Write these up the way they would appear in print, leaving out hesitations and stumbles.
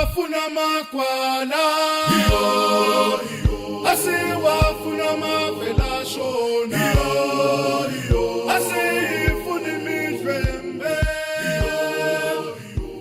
Asiwafuna makwala Asiwafuna mavela shona Asifuni midwembe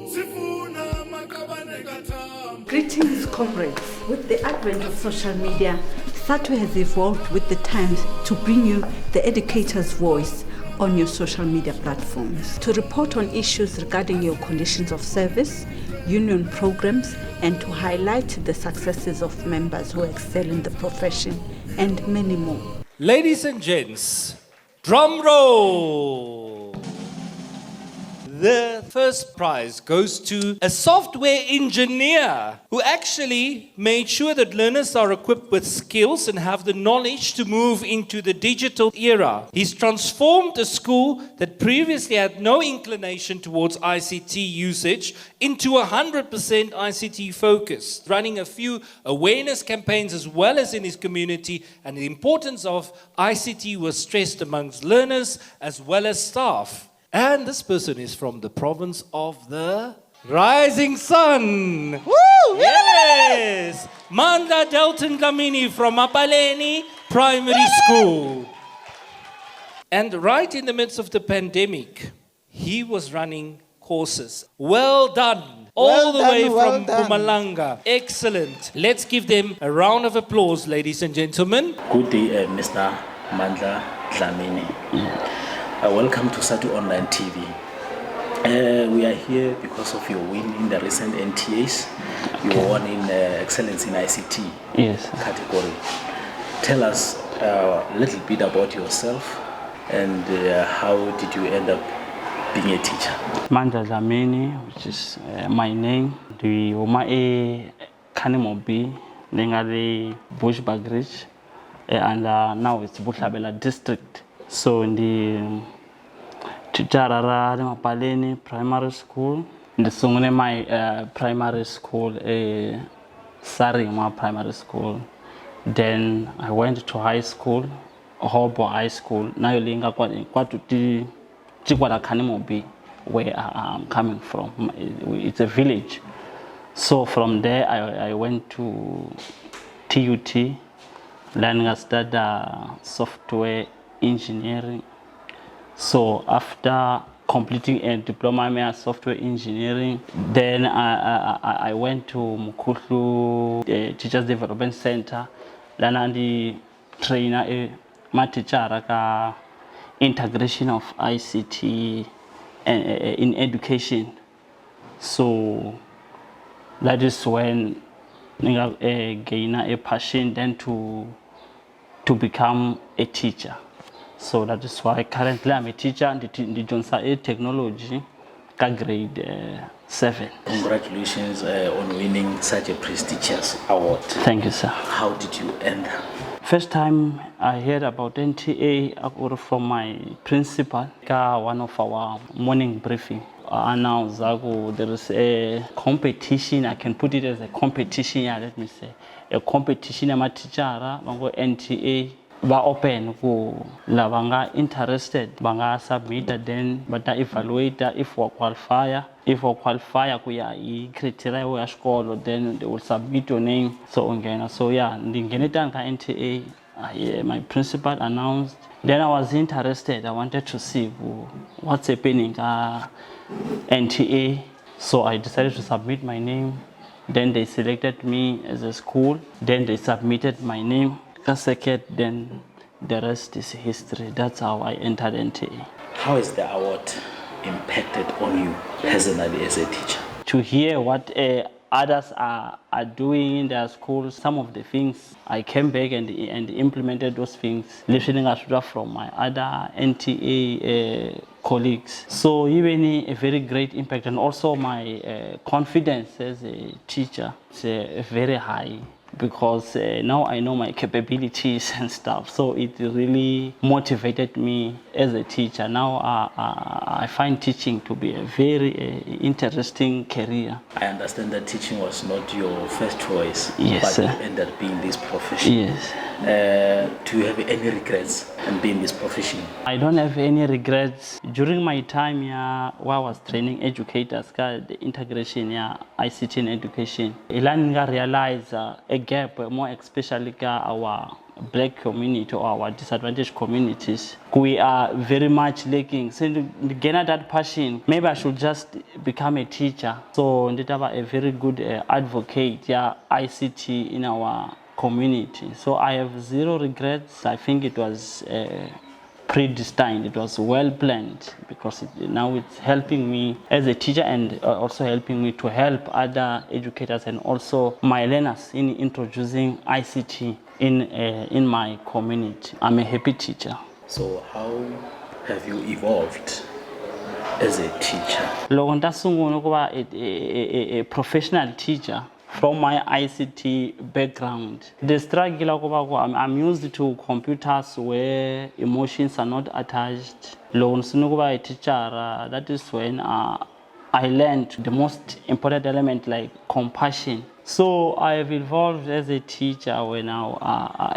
Sifuna makabane katam. Greetings, comrades. With the advent of social media, SADTU has evolved with the times to bring you the educator's voice on your social media platforms, to report on issues regarding your conditions of service, union programs, and to highlight the successes of members who excel in the profession, and many more. Ladies and gents, drum roll! The first prize goes to a software engineer who actually made sure that learners are equipped with skills and have the knowledge to move into the digital era. He's transformed a school that previously had no inclination towards ICT usage into 100% ICT focused, running a few awareness campaigns as well as in his community, and the importance of ICT was stressed amongst learners as well as staff. And this person is from the province of the Rising Sun. Woo! Yes! Mandla Delton Dhlamini from Mapaleni Primary School. And right in the midst of the pandemic, he was running courses. Well done. All the way from Mpumalanga. Excellent. Let's give them a round of applause, ladies and gentlemen. Good day, Mr. Mandla Dhlamini. Welcome to SADTU Online TV. We are here because of your win in the recent NTAs. You won in Excellence in ICT category. Tell us a little bit about yourself and how did you end up being a teacher? Mandla Delton, which is my name. The Oma Kanimobi, Nengali Bushbagridge, and now it's Bohlabela district. So in the Chitarara Mapaleni Primary School, in the Sungune my primary school, Sarima Primary School. Then I went to high school, Hobo High School. Now you link up to Chikwara Kanimobi, where I'm coming from. It's a village. So from there I went to TUT, learning I studied software engineering. So after completing a diploma in software engineering, then I went to Mkhuhlu, the Teachers Development Center. Then I the trainer my teacher integration of ICT in education. So that is when I gain a passion then to become a teacher. So that is why currently I'm a teacher in the Johnson Technology, grade 7. Congratulations on winning such a prestigious award. Thank you, sir. How did you end? First time I heard about NTA from my principal, one of our morning briefing. Announced there is a competition. I can put it as a competition. Yeah, let me say a competition. I'm a teacher. NTA. Ba open ko la banga interested banga submit then but evaluate if we qualify ku ya I criteria ya xikolo then they will submit your name so ungena. So yeah, ndingene tanka NTA. My principal announced. Then I was interested. I wanted to see what's happening NTA. So I decided to submit my name. Then they selected me as a school. Then they submitted my name. Then the rest is history. That's how I entered NTA. How has the award impacted on you personally as a teacher? To hear what others are doing in their schools, some of the things, I came back and implemented those things, listening from my other NTA colleagues. So even a very great impact, and also my confidence as a teacher is very high. Because now I know my capabilities and stuff, so it really motivated me as a teacher. Now I find teaching to be a very interesting career. I understand that teaching was not your first choice, yes, but you ended up being this profession. Yes. Do you have any regrets in being this profession? I don't have any regrets. During my time here, while I was training educators, the integration ICT in education, I realized a gap, more especially our black community or our disadvantaged communities. We are very much lacking. So to gain that passion, maybe I should just become a teacher. So I have a very good advocate, ICT in our community. So I have zero regrets. I think it was predestined. It was well planned because now it's helping me as a teacher and also helping me to help other educators and also my learners in introducing ICT in my community. I'm a happy teacher. So how have you evolved as a teacher? A professional teacher from my ICT background. The struggle, I'm used to computers where emotions are not attached. A teacher, that is when I learned the most important element like compassion. So I have evolved as a teacher where now,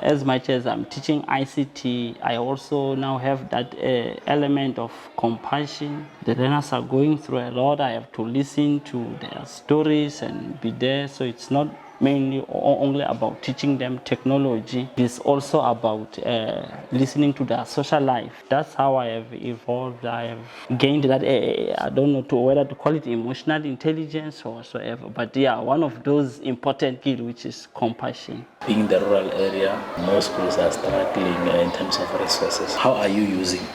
as much as I'm teaching ICT, I also now have that element of compassion. The learners are going through a lot. I have to listen to their stories and be there. So it's not mainly only about teaching them technology. It's also about listening to their social life. That's how I have evolved. I have gained that, I don't know whether to call it emotional intelligence or whatsoever, but yeah, one of those important skills, which is compassion. Being in the rural area, most schools are struggling in terms of resources. How are you using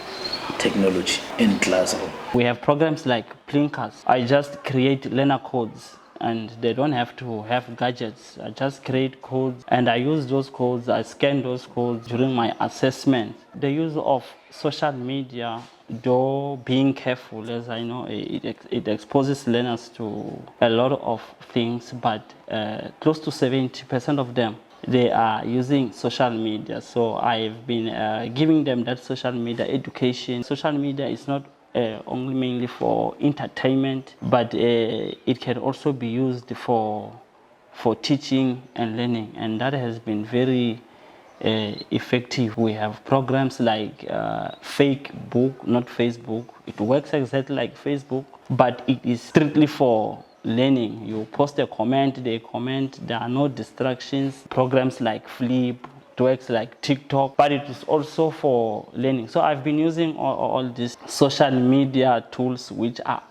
technology in classroom? We have programs like Plinkers. I just create learner codes and they don't have to have gadgets. I just create codes and I use those codes, I scan those codes during my assessment. The use of social media, though being careful, as I know, it exposes learners to a lot of things, but close to 70% of them, they are using social media. So I've been giving them that social media education. Social media is not only mainly for entertainment, but it can also be used for teaching and learning, and that has been very effective. We have programs like Fake Book, not Facebook. It works exactly like Facebook, but it is strictly for learning. You post a comment, they comment, there are no distractions. Programs like Flip, works like TikTok, but it is also for learning. So I've been using all these social media tools which are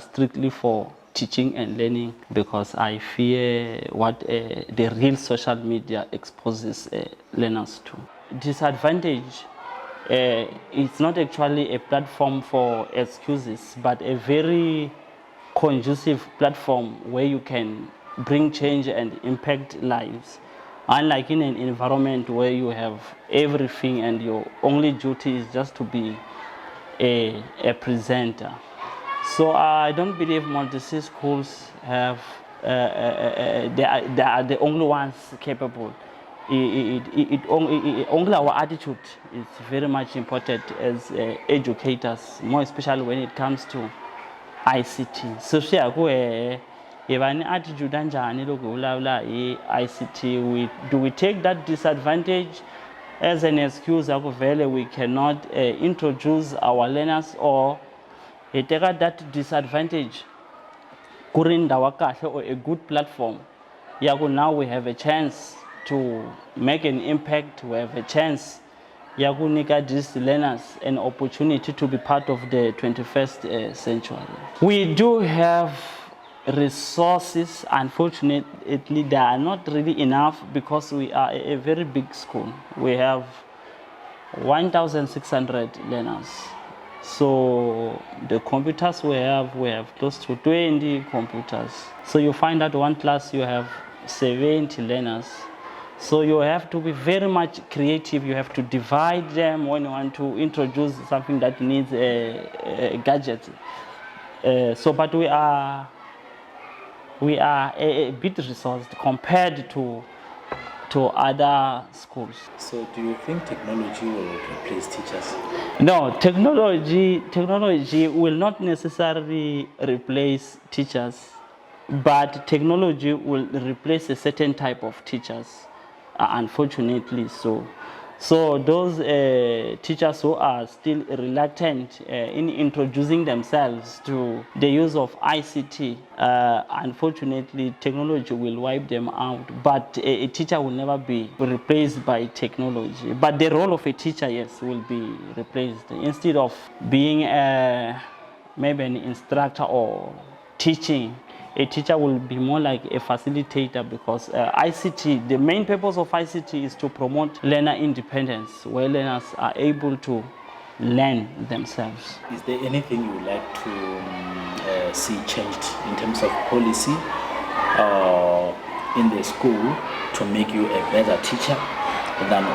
strictly for teaching and learning, because I fear what the real social media exposes learners to. Disadvantage, it's not actually a platform for excuses, but a very conducive platform where you can bring change and impact lives. Unlike in an environment where you have everything and your only duty is just to be a presenter. So I don't believe Montessori schools have, they are the only ones capable. Only our attitude is very much important as educators, more especially when it comes to ICT. So even attitude anjani lokulawula ICT, do we take that disadvantage as an excuse akuvele we cannot introduce our learners, or take that disadvantage kurinda wakahle or a good platform now we have a chance to make an impact, we have a chance yakunika these learners an opportunity to be part of the 21st century. We do have resources. Unfortunately, they are not really enough because we are a very big school. We have 1,600 learners. So the computers we have close to 20 computers. So you find that one class you have 70 learners. So you have to be very much creative. You have to divide them when you want to introduce something that needs a gadget. But we are a bit resourced compared to other schools. So do you think technology will replace teachers? No, technology will not necessarily replace teachers, but technology will replace a certain type of teachers. unfortunately so. So those teachers who are still reluctant in introducing themselves to the use of ICT, unfortunately technology will wipe them out, but a teacher will never be replaced by technology. But the role of a teacher, yes, will be replaced. Instead of being maybe an instructor or teaching, a teacher will be more like a facilitator, because ICT, the main purpose of ICT is to promote learner independence, where learners are able to learn themselves. Is there anything you would like to see changed in terms of policy in the school to make you a better teacher than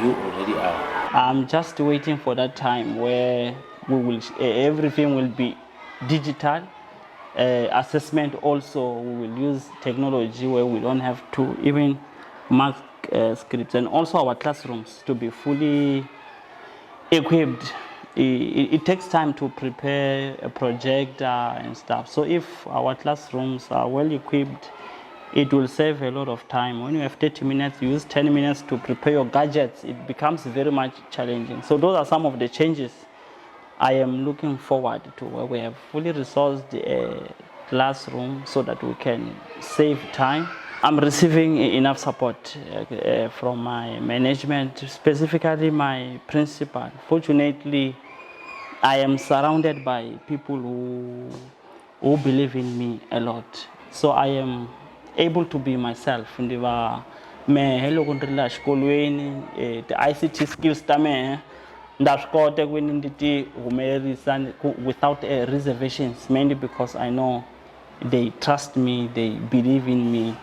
you already are? I'm just waiting for that time where everything will be digital. Assessment also, we will use technology where we don't have to even mark scripts, and also our classrooms to be fully equipped. It takes time to prepare a projector and stuff. So if our classrooms are well equipped, it will save a lot of time. When you have 30 minutes, you use 10 minutes to prepare your gadgets, it becomes very much challenging. So those are some of the changes I am looking forward to, where we have fully resourced the classroom so that we can save time. I'm receiving enough support from my management, specifically my principal. Fortunately, I am surrounded by people who believe in me a lot. So I am able to be myself. The ICT skills without reservations, mainly because I know they trust me, they believe in me,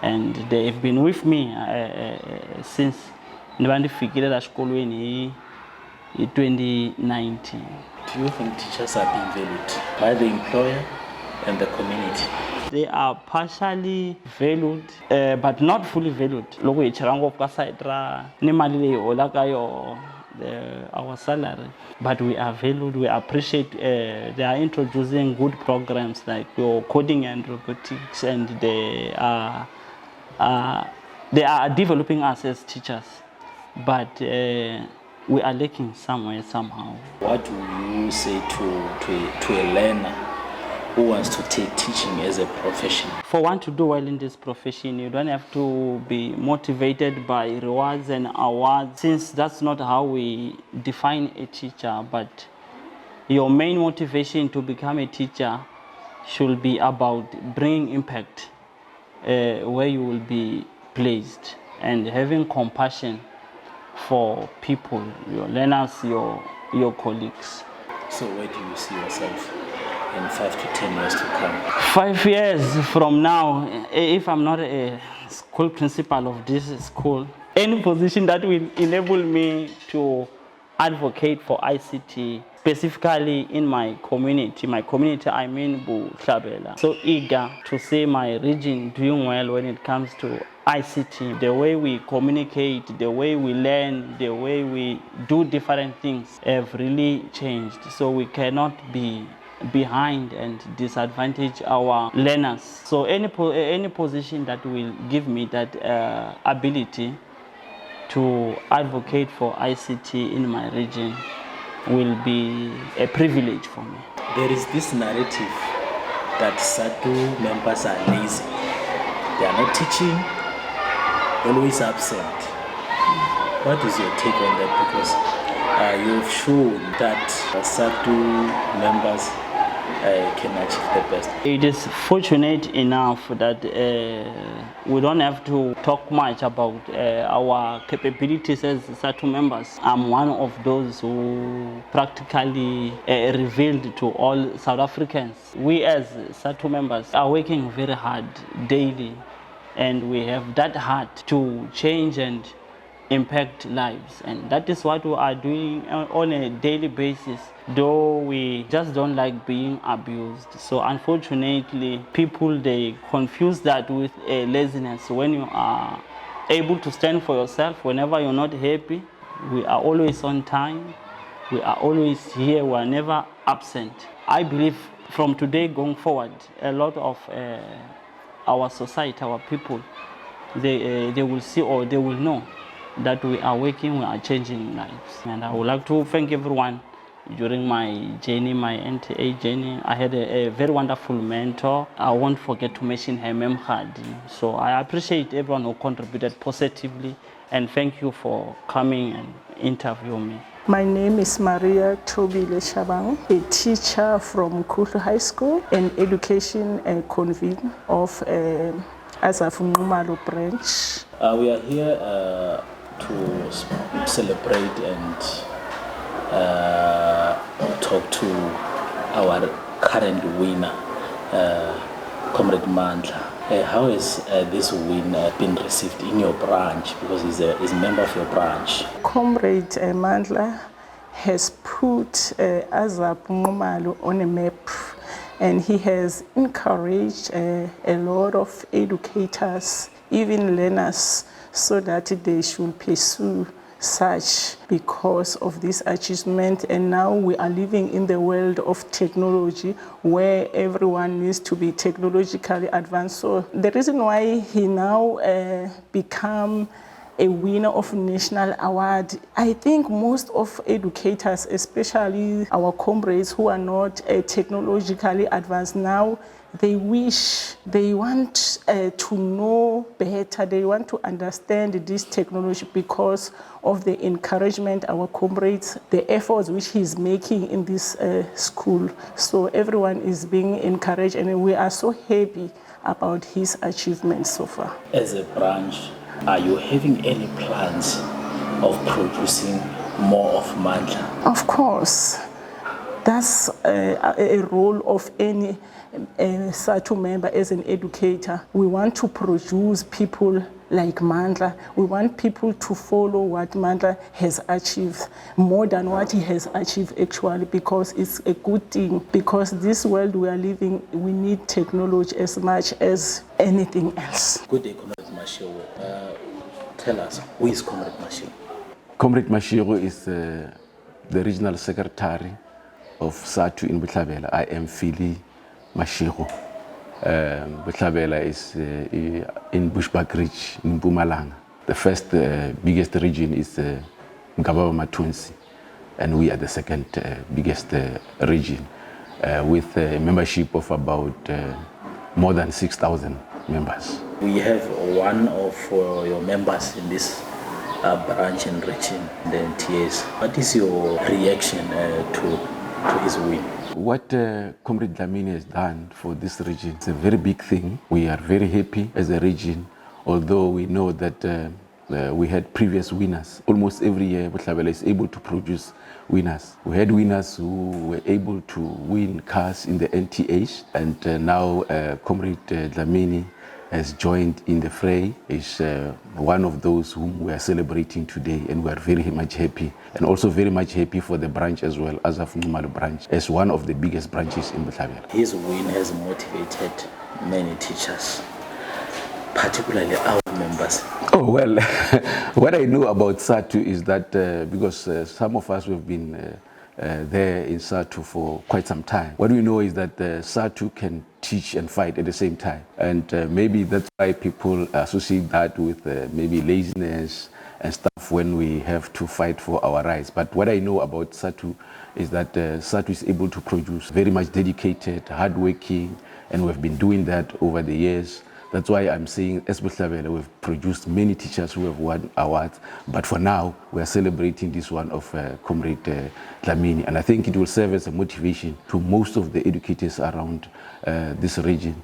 and they have been with me since 2019. Do you think teachers are being valued by the employer and the community? They are partially valued, but not fully valued. Our salary, but we are valued, we appreciate. They are introducing good programs like your coding and robotics, and they are developing us as teachers, but we are lacking somewhere, somehow. What do you say to a learner who wants to take teaching as a profession? For one to do well in this profession, you don't have to be motivated by rewards and awards, since that's not how we define a teacher. But your main motivation to become a teacher should be about bringing impact where you will be placed, and having compassion for people, your learners, your colleagues. So where do you see yourself in 5 to 10 years to come? 5 years from now, if I'm not a school principal of this school, any position that will enable me to advocate for ICT, specifically in my community I mean Bohlabela. So eager to see my region doing well when it comes to ICT. The way we communicate, the way we learn, the way we do different things have really changed. So we cannot be behind and disadvantage our learners. So any position that will give me that ability to advocate for ICT in my region will be a privilege for me. There is this narrative that SADTU members are lazy. They are not teaching, always absent. What is your take on that? Because you've shown that SADTU members can achieve the best. It is fortunate enough that we don't have to talk much about our capabilities as SADTU members. I'm one of those who practically revealed to all South Africans. We as SADTU members are working very hard daily, and we have that heart to change and impact lives, and that is what we are doing on a daily basis, though we just don't like being abused. So unfortunately, people, they confuse that with a laziness. When you are able to stand for yourself whenever you're not happy, we are always on time, we are always here, we are never absent. I believe from today going forward, a lot of our society, our people, they will see or they will know that we are working, we are changing lives. And I would like to thank everyone. During my journey, my NTA journey, I had a very wonderful mentor. I won't forget to mention her, Mem Khadi. So I appreciate everyone who contributed positively, and thank you for coming and interviewing me. My name is Maria Tobile Shabang, a teacher from Mkhuhlu High School and education convener of Mpumalanga branch. We are here to celebrate and talk to our current winner, Comrade Mandla. How has this win been received in your branch, because he's a member of your branch? Comrade Mandla has put Mpumalanga on a map, and he has encouraged a lot of educators, even learners, so that they should pursue such because of this achievement. And now we are living in the world of technology where everyone needs to be technologically advanced. So the reason why he now become a winner of national award, I think most of educators, especially our comrades who are not technologically advanced now, they want to know better, they want to understand this technology because of the encouragement, our comrades, the efforts which he's making in this school. So everyone is being encouraged, and we are so happy about his achievements so far. As a branch, are you having any plans of producing more of Mandla? Of course. That's a role of any SADTU member as an educator. We want to produce people like Mandla. We want people to follow what Mandla has achieved, more than what he has achieved actually, because it's a good thing. Because this world we are living, we need technology as much as anything else. Good day, Comrade Mashiro. Tell us, who is Comrade Mashiro? Comrade Mashiro is the regional secretary of SADTU in Bohlabela. I am Philly Mashiro. Bohlabela is in Bushbuck Ridge in Mpumalanga. The first biggest region is Ngababa Matunsi, and we are the second biggest region with a membership of about more than 6,000 members. We have one of your members in this branch and region, the NTAs. What is your reaction to his win? What Comrade Dhlamini has done for this region is a very big thing. We are very happy as a region, although we know that we had previous winners. Almost every year, Bohlabela is able to produce winners. We had winners who were able to win cars in the NTAs, and now Comrade Dhlamini has joined in the fray, is one of those whom we are celebrating today, and we are very much happy, and also very much happy for the branch as well, as a Mpumalanga branch, as one of the biggest branches in Bohlabela. His win has motivated many teachers, particularly our members. Oh, well, what I know about SADTU is that because some of us have been there in SADTU for quite some time. What we know is that SADTU can teach and fight at the same time, and maybe that's why people associate that with maybe laziness and stuff when we have to fight for our rights. But what I know about SADTU is that SADTU is able to produce very much dedicated, hardworking, and we've been doing that over the years. That's why I'm saying, as Bohlabela, we've produced many teachers who have won awards, but for now, we are celebrating this one of Comrade Dhlamini, and I think it will serve as a motivation to most of the educators around this region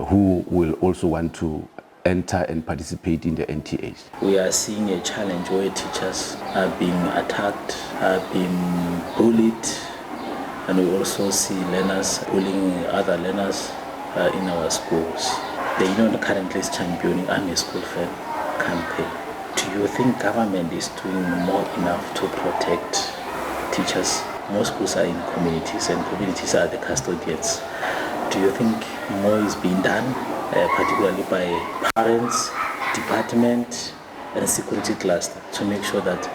who will also want to enter and participate in the NTAs. We are seeing a challenge where teachers are being attacked, are being bullied, and we also see learners bullying other learners in our schools. The union currently is championing I'm a School Fair campaign. Do you think government is doing more enough to protect teachers? Most schools are in communities, and communities are the custodians. Do you think more is being done, particularly by parents, department, and security cluster, to make sure that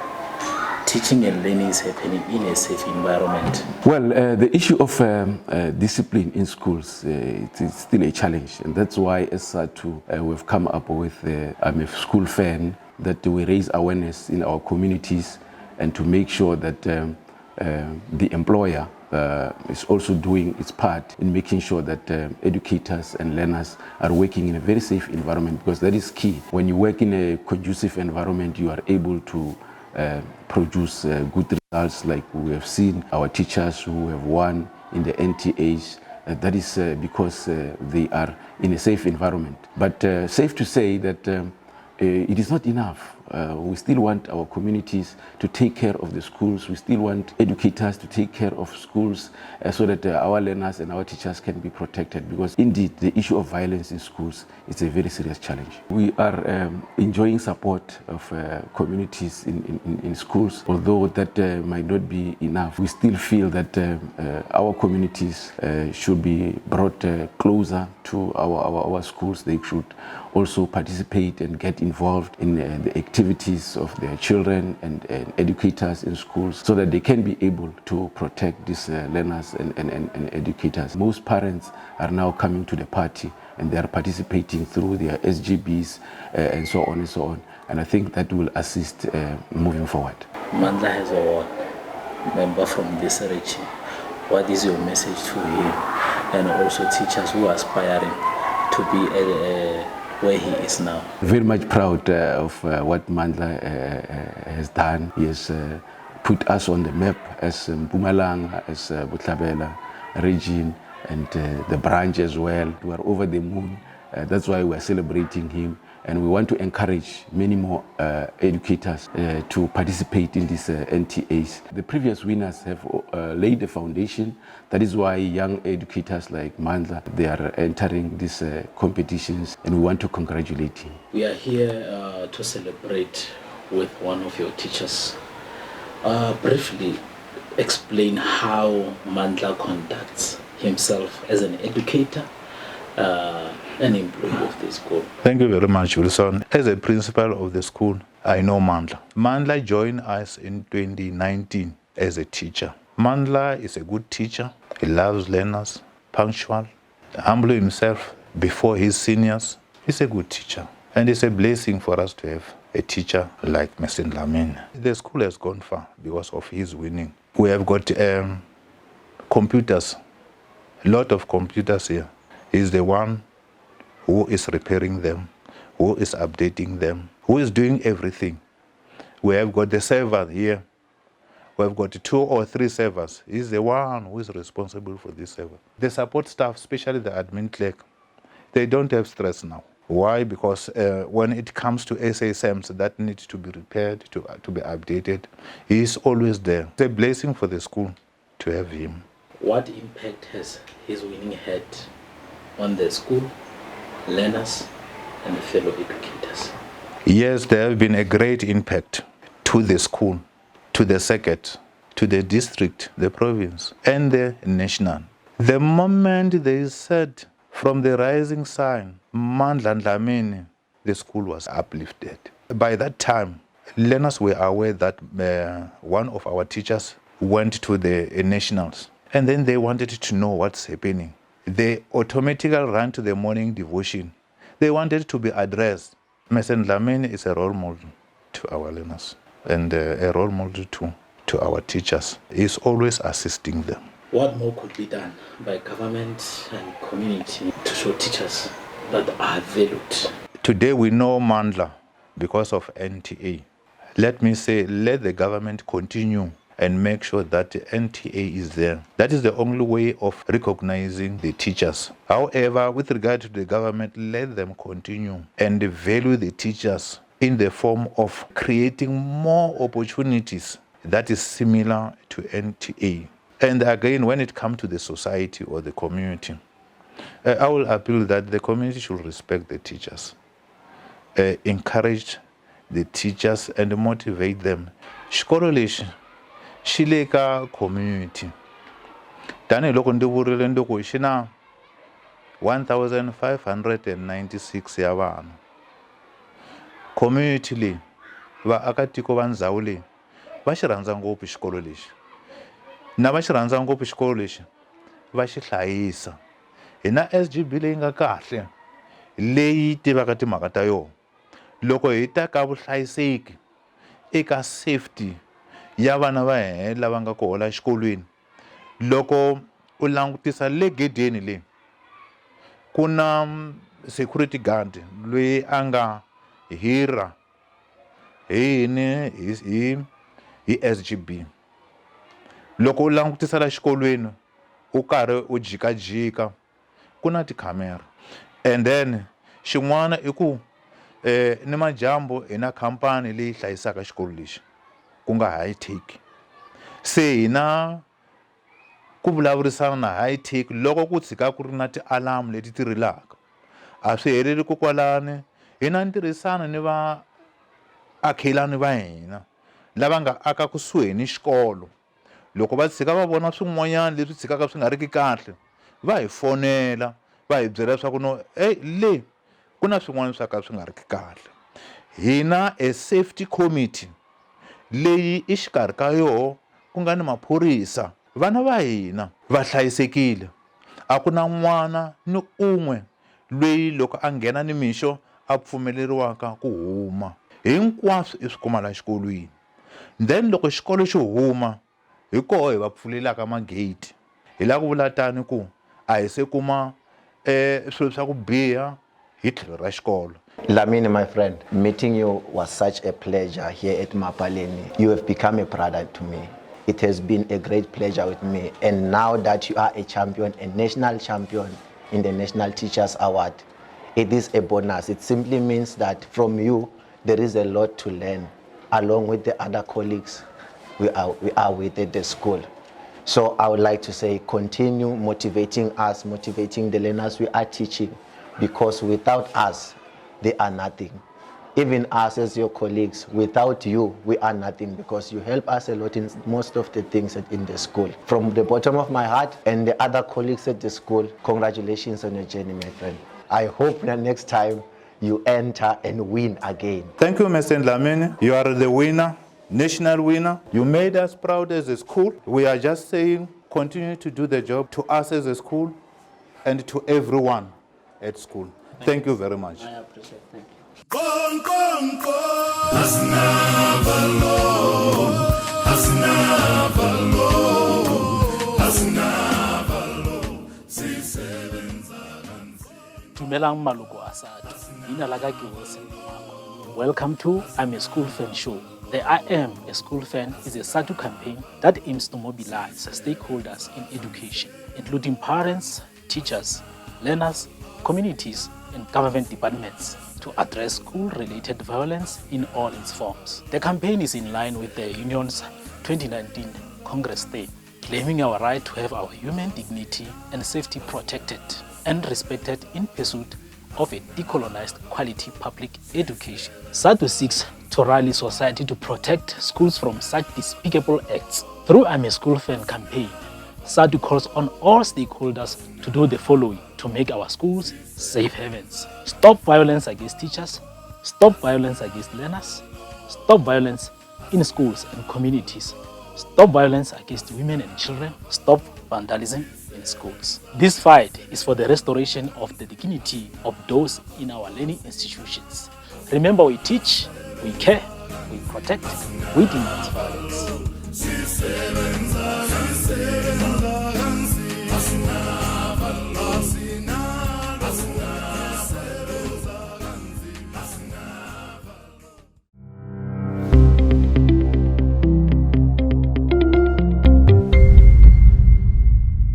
teaching and learning is happening in a safe environment? Well, the issue of discipline in schools, it is still a challenge. And that's why as SADTU, we've come up with I'm a school fan, that we raise awareness in our communities and to make sure that the employer is also doing its part in making sure that educators and learners are working in a very safe environment, because that is key. When you work in a conducive environment, you are able to produce good results, like we have seen our teachers who have won in the NTAs. That is because they are in a safe environment. But safe to say that it is not enough. We still want our communities to take care of the schools. We still want educators to take care of schools so that our learners and our teachers can be protected, because indeed the issue of violence in schools is a very serious challenge. We are enjoying support of communities in schools. Although that might not be enough, we still feel that our communities should be brought closer to our schools. They should also participate and get involved in the activities of their children and educators in schools, so that they can be able to protect these learners and educators. Most parents are now coming to the party and they are participating through their SGBs and so on and so on. And I think that will assist moving forward. Mandla has a member from this region. What is your message to him and also teachers who are aspiring to be where he is now? Very much proud of what Mandla has done. He has put us on the map as Mpumalanga, as Bohlabela region, and the branch as well. We are over the moon. That's why we are celebrating him. And we want to encourage many more educators to participate in these NTAs. The previous winners have laid the foundation. That is why young educators like Mandla, they are entering these competitions, and we want to congratulate him. We are here to celebrate with one of your teachers. Briefly explain how Mandla conducts himself as an educator, an employee of the school. Thank you very much, Wilson. As a principal of the school, I know Mandla. Mandla joined us in 2019 as a teacher. Mandla is a good teacher. He loves learners, punctual, humble himself before his seniors. He's a good teacher. And it's a blessing for us to have a teacher like Mr. Dhlamini. The school has gone far because of his winning. We have got computers, a lot of computers here. He's the one who is repairing them, who is updating them, who is doing everything. We have got the server here. We have got 2 or 3 servers. He's the one who is responsible for this server. The support staff, especially the admin clerk, they don't have stress now. Why? Because when it comes to SASMs that need to be repaired, to be updated, he is always there. It's a blessing for the school to have him. What impact has his winning had on the school, learners, and fellow educators? Yes, there have been a great impact to the school, to the circuit, to the district, the province, and the national. The moment they said from the rising sun, Mandla Dhlamini, the school was uplifted. By that time, learners were aware that one of our teachers went to the nationals, and then they wanted to know what's happening. They automatically ran to the morning devotion. They wanted to be addressed. Mr. Dhlamini is a role model to our learners and a role model to our teachers. He's always assisting them. What more could be done by government and community to show teachers that are valued? Today we know Mandla because of NTA. Let me say, let the government continue and make sure that the NTA is there. That is the only way of recognizing the teachers. However, with regard to the government, let them continue and value the teachers in the form of creating more opportunities that is similar to NTA. And again, when it comes to the society or the community, I will appeal that the community should respect the teachers, encourage the teachers and motivate them. Shileka community. Tani loko ndivurile ndoko shina 1596 ya vanhu. Community le vaakatiko va ndzhawu leyi va xi rhandza ngopfu xikolo lexi na va xi rhandza ngopfu xikolo lexi va xi hlayisa hi na SGB leyi nga kahle leyi tivaka timhaka ta yona loko hi ta ka vuhlayiseki eka safety ya vana va hina lava nga ku hola exikolweni loko u langutisa le gedeni le ku na security guard loyi a nga hirha hi SGB loko u langutisa la xikolweni u karhi u jikajika ku na tikhamera and then xin'wana i ku ni majambu hi na khampani leyi hlayisaka xikolo lexi ku nga high tech se hina ku vulavurisana na high tech loko ku tshika ku ri na ti-alarm leti tirhelaka a swi heleli kokwalani hi na ntirhisano ni va akhelani va hina lava nga aka kusuhi ni xikolo loko va tshika va vona swin'wanyana leswi tshikaka swi nga ri ki kahle va hi fonela va hi byela leswaku no le ku na swin'wana swa ka swi nga ri ki kahle hi na a safety committee leyi exikarhi ka yoho ku nga ni maphorisa vana va hina va hlayisekile a ku na n'wana ni un'we loyi loko a nghena ni mixo a pfumeleriwaka ku huma hinkwaswo i swi kuma la xikolweni then loko xikolo xi huma hi koho hi va pfulelaka magate hi la ku vula tani ku a hi se kuma swilo swa ku biha hi tlhelo ra xikolo. Dhlamini, my friend, meeting you was such a pleasure here at Mapaleni. You have become a brother to me. It has been a great pleasure with me. And now that you are a champion, a national champion in the National Teachers Award, it is a bonus. It simply means that from you, there is a lot to learn, along with the other colleagues we are with at the school. So I would like to say, continue motivating us, motivating the learners we are teaching, because without us, they are nothing. Even us as your colleagues, without you, we are nothing, because you help us a lot in most of the things in the school. From the bottom of my heart and the other colleagues at the school, congratulations on your journey, my friend. I hope that next time you enter and win again. Thank you, Mr. Dhlamini. You are the winner, national winner. You made us proud as a school. We are just saying, continue to do the job to us as a school and to everyone at school. Thank you very much. I appreciate it. Thank you. Dumelang maloko a SADTU. Ina la ka ke Wilson. Welcome to I'm a School Fan show. The I Am a School Fan is a SADTU campaign that aims to mobilize stakeholders in education, including parents, teachers, learners, communities, and government departments, to address school-related violence in all its forms. The campaign is in line with the Union's 2019 Congress theme, claiming our right to have our human dignity and safety protected and respected in pursuit of a decolonized quality public education. SADTU seeks to rally society to protect schools from such despicable acts. Through I'm a School Fan campaign, SADTU calls on all stakeholders to do the following to make our schools safe havens. Stop violence against teachers, stop violence against learners, stop violence in schools and communities, stop violence against women and children, stop vandalism in schools. This fight is for the restoration of the dignity of those in our learning institutions. Remember, we teach, we care, we protect, we denounce violence.